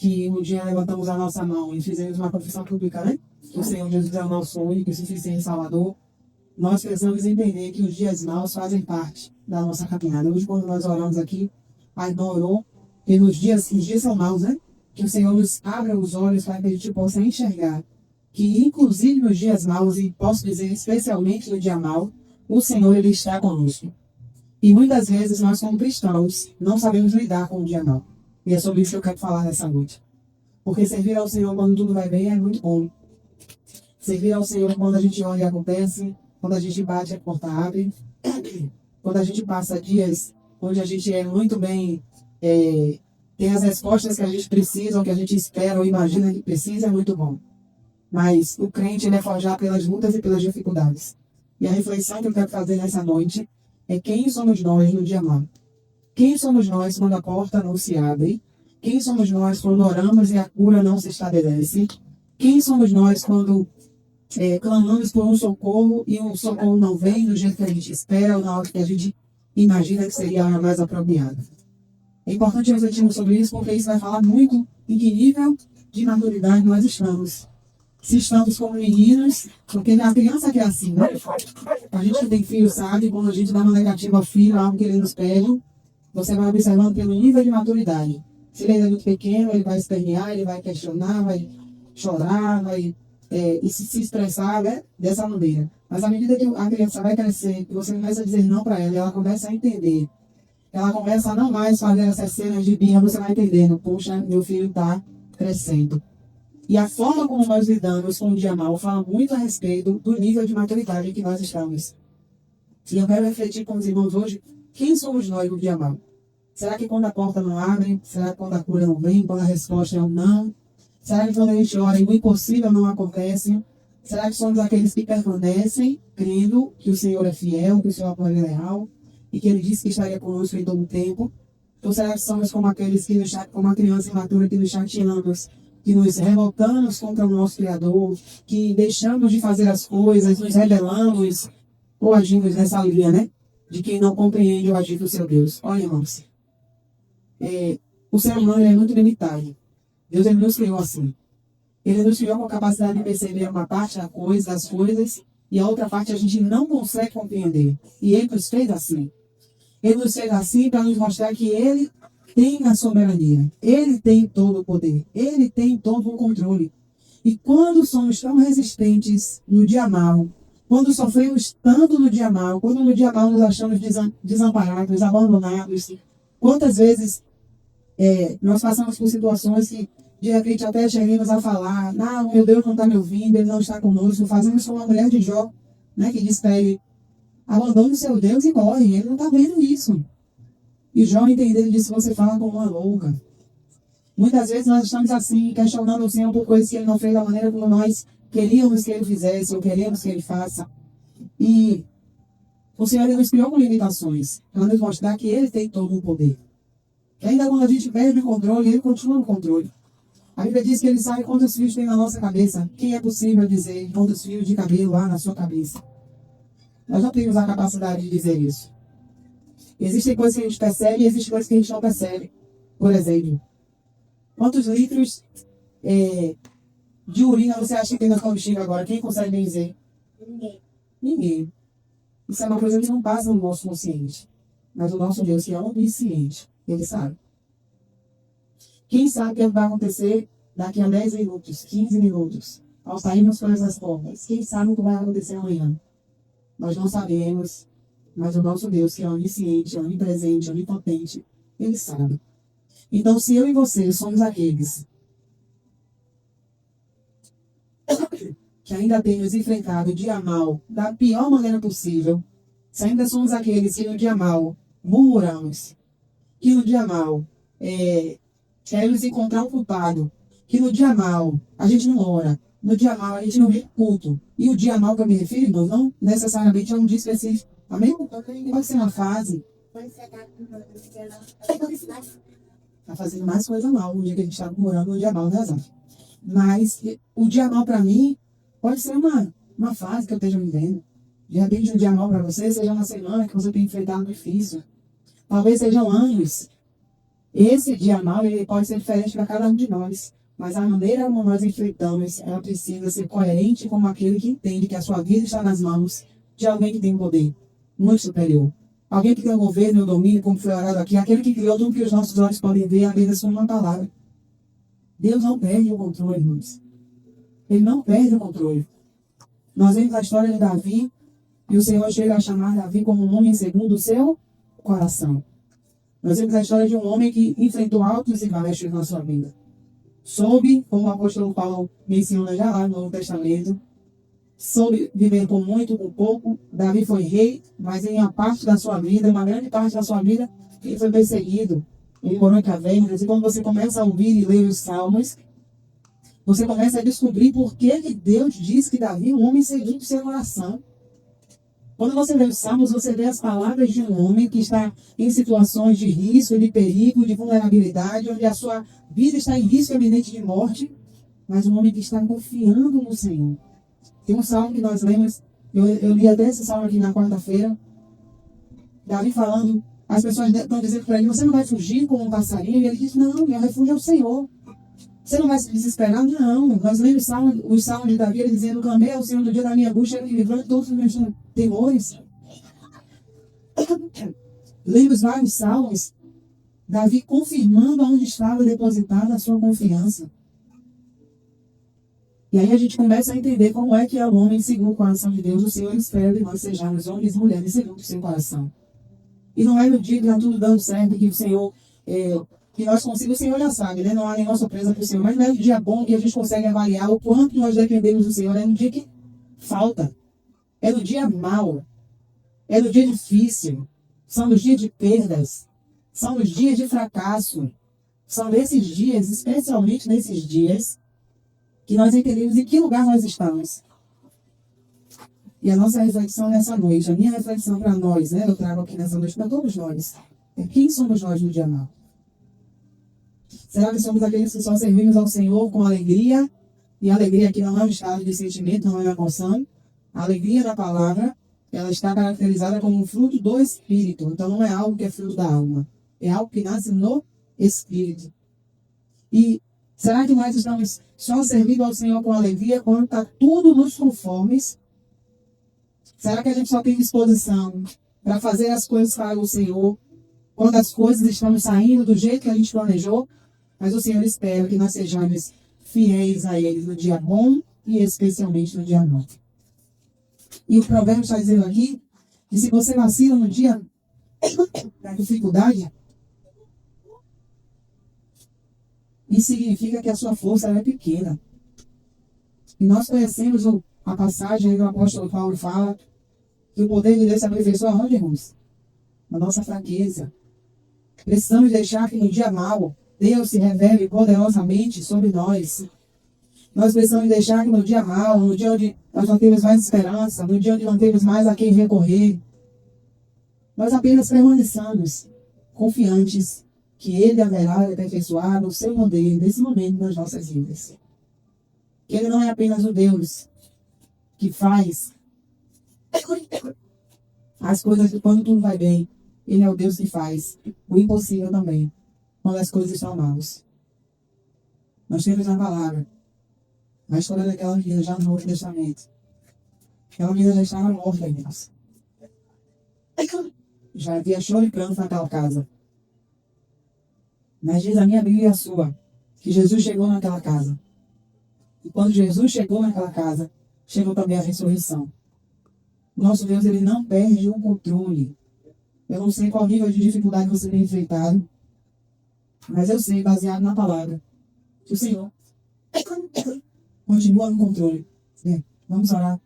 que um dia levantamos a nossa mão e fizemos uma confissão pública, né? Que o Senhor Jesus é o nosso único e suficiente Salvador. Nós precisamos entender que os dias maus fazem parte da nossa caminhada. Hoje, quando nós oramos aqui, a irmã orou, que os dias são maus, né? Que o Senhor nos abra os olhos para que a gente possa enxergar que, inclusive nos dias maus, e posso dizer especialmente no dia mau, o Senhor ele está conosco. E muitas vezes nós, como cristãos, não sabemos lidar com o dia mau. E é sobre isso que eu quero falar nessa noite. Porque servir ao Senhor quando tudo vai bem é muito bom. Servir ao Senhor quando a gente olha e acontece, quando a gente bate, a porta abre. Quando a gente passa dias onde a gente é muito bem, tem as respostas que a gente precisa, ou que a gente espera, ou imagina que precisa, é muito bom. Mas o crente ele é forjado pelas lutas e pelas dificuldades. E a reflexão que eu quero fazer nessa noite é quem somos nós no dia mau? Quem somos nós quando a porta não se abre? Quem somos nós quando oramos e a cura não se estabelece? Quem somos nós quando clamamos por um socorro e o socorro não vem do jeito que a gente espera ou na hora que a gente imagina que seria a mais apropriada? É importante refletirmos sobre isso porque isso vai falar muito em que nível de maturidade nós estamos. Se estamos como meninos, porque a criança que é assim, né? A gente que tem filho sabe, quando a gente dá uma negativa ao filho, algo que ele nos pede, você vai observando pelo nível de maturidade. Se ele é muito pequeno, ele vai espernear, ele vai questionar, vai chorar, vai e se expressar, né, dessa maneira. Mas à medida que a criança vai crescer, que você começa a dizer não para ela começa a entender. Ela começa a não mais fazer essas cenas de birra, você vai entendendo. Poxa, meu filho está crescendo. E a forma como nós lidamos com o dia mau fala muito a respeito do nível de maturidade em que nós estamos. E eu quero refletir com os irmãos hoje, quem somos nós no dia mau? Será que quando a porta não abre? Será que quando a cura não vem? Quando a resposta é um não? Será que quando a gente ora e o impossível não acontece? Será que somos aqueles que permanecem crendo que o Senhor é fiel, que o Senhor é leal e que Ele disse que estaria conosco em todo o tempo? Ou será que somos como aqueles que como a criança imatura que nos chateamos, que nos revoltamos contra o nosso Criador, que deixamos de fazer as coisas, nos rebelamos ou agimos nessa alegria, né? De quem não compreende o agir do seu Deus. Olha, irmãos, o ser humano é muito limitado. Deus ele nos criou assim. Ele nos criou com a capacidade de perceber uma parte das coisas, e a outra parte a gente não consegue compreender. E Ele nos fez assim. Ele nos fez assim para nos mostrar que Ele tem a soberania. Ele tem todo o poder. Ele tem todo o controle. E quando somos tão resistentes no dia mau, quando sofremos tanto no dia mau, quando no dia mau nos achamos desamparados, abandonados, quantas vezes nós passamos por situações que de repente até chegamos a falar, não, meu Deus não está me ouvindo, Ele não está conosco. Fazemos como a mulher de Jó, né, que diz para ele, abandone o seu Deus e morre. Ele não está vendo isso. E Jó entendeu e disse, você fala como uma louca. Muitas vezes nós estamos assim, questionando o Senhor por coisas que Ele não fez da maneira como nós queríamos que Ele fizesse, ou queríamos que Ele faça. E o Senhor ele nos criou com limitações, para nos mostrar que Ele tem todo o poder. E ainda quando a gente perde o controle, Ele continua no controle. A Bíblia diz que Ele sabe quantos fios tem na nossa cabeça. Quem é possível dizer quantos fios de cabelo há na sua cabeça? Nós não temos a capacidade de dizer isso. Existem coisas que a gente percebe e existem coisas que a gente não percebe. Por exemplo, quantos litros de urina você acha que tem na sua bexiga agora? Quem consegue me dizer? Ninguém. Isso é uma coisa que não passa no nosso consciente. Mas o nosso Deus, que é onisciente, Ele sabe. Quem sabe o que vai acontecer daqui a 10 minutos, 15 minutos, ao sairmos pelas portas? Quem sabe o que vai acontecer amanhã? Nós não sabemos, mas o nosso Deus, que é onisciente, onipresente, onipotente, Ele sabe. Então, se eu e você somos aqueles que ainda temos enfrentado o dia mau da pior maneira possível, se ainda somos aqueles que no dia mau murmuramos, que no dia mau queremos encontrar um culpado, que no dia mau a gente não ora, no dia mau a gente não vê culto. E o dia mau que eu me refiro, irmãos, não necessariamente é um dia específico. Amém? Pode ser uma fase. Está fazendo mais coisa mal no dia que a gente está morando no dia mau, né, Zé? Mas o dia mau para mim pode ser uma fase que eu esteja vivendo. De repente, um dia mau para você seja uma semana que você tem enfrentado difícil. Talvez sejam anos. Esse dia mau, ele pode ser diferente para cada um de nós. Mas a maneira como nós enfrentamos, ela precisa ser coerente com aquele que entende que a sua vida está nas mãos de alguém que tem poder muito superior. Alguém que tem o governo e o domínio, como foi orado aqui, aquele que criou tudo que os nossos olhos podem ver, apenas com uma palavra. Deus não perde o controle, irmãos. Ele não perde o controle. Nós vemos a história de Davi, e o Senhor chega a chamar Davi como um homem segundo o seu coração. Nós vemos a história de um homem que enfrentou altos e baixos na sua vida. Soube, como o apóstolo Paulo menciona já lá no Novo Testamento, soube viver com muito, com pouco. Davi foi rei, mas em uma parte da sua vida, uma grande parte da sua vida, ele foi perseguido. Ele morou em cavernas. E quando você começa a ouvir e ler os salmos, você começa a descobrir por que Deus diz que Davi é um homem segundo o seu coração. Quando você lê os salmos, você vê as palavras de um homem que está em situações de risco, de perigo, de vulnerabilidade, onde a sua vida está em risco iminente de morte, mas um homem que está confiando no Senhor. Tem um salmo que nós lemos, eu li até esse salmo aqui na quarta-feira, Davi falando, as pessoas estão dizendo para ele, você não vai fugir como um passarinho? E ele diz, não, meu refúgio é o Senhor. Você não vai se desesperar? Não. Nós lemos os salmos de Davi, ele dizendo, clamei ao Senhor no dia da minha angústia, ele me livrou de todos os meus temores. Lemos vários salmos, Davi confirmando onde estava depositada a sua confiança. E aí a gente começa a entender como é que é o homem segundo o coração de Deus. O Senhor espera que nós sejamos homens e mulheres segundo o seu coração. E não é no dia que está tudo dando certo, que o Senhor... que nós conseguimos, o Senhor já sabe, né? Não há nenhuma surpresa para o Senhor, mas não é no dia bom que a gente consegue avaliar o quanto nós dependemos do Senhor, é no dia que falta, é no dia mau, é no dia difícil, são nos dias de perdas, são nos dias de fracasso, são nesses dias, especialmente nesses dias, que nós entendemos em que lugar nós estamos. E a nossa reflexão nessa noite, a minha reflexão para nós, né? Eu trago aqui nessa noite para todos nós, é quem somos nós no dia mau? Será que somos aqueles que só servimos ao Senhor com alegria? E a alegria aqui não é um estado de sentimento, não é uma emoção. A alegria da palavra, ela está caracterizada como um fruto do Espírito. Então não é algo que é fruto da alma. É algo que nasce no Espírito. E será que nós estamos só servindo ao Senhor com alegria quando está tudo nos conformes? Será que a gente só tem disposição para fazer as coisas para o Senhor quando as coisas estão saindo do jeito que a gente planejou? Mas o Senhor espera que nós sejamos fiéis a Ele no dia bom e especialmente no dia mau. E o provérbio está dizendo aqui que se você vacila no dia da dificuldade, isso significa que a sua força é pequena. E nós conhecemos a passagem aí do apóstolo Paulo fala que o poder de Deus se aperfeiçoa onde, irmãos? Na nossa fraqueza. Precisamos deixar que no dia mau Deus se revele poderosamente sobre nós. Nós precisamos deixar que no dia mau, no dia onde nós não temos mais esperança, no dia onde não temos mais a quem recorrer, nós apenas permaneçamos confiantes que Ele haverá de aperfeiçoar o seu poder nesse momento nas nossas vidas. Que Ele não é apenas o Deus que faz as coisas quando tudo vai bem. Ele é o Deus que faz o impossível também, quando as coisas estão maus. Nós temos na palavra a história daquela menina já no Novo Testamento. Aquela menina já estava morta, irmãos. Já havia choro e pranto naquela casa. Mas diz a minha Bíblia e a sua, que Jesus chegou naquela casa. E quando Jesus chegou naquela casa, chegou também a ressurreição. O nosso Deus, Ele não perde o controle. Eu não sei qual nível de dificuldade você tem enfrentado, mas eu sei, baseado na palavra, que o Senhor continua no controle. Vamos orar.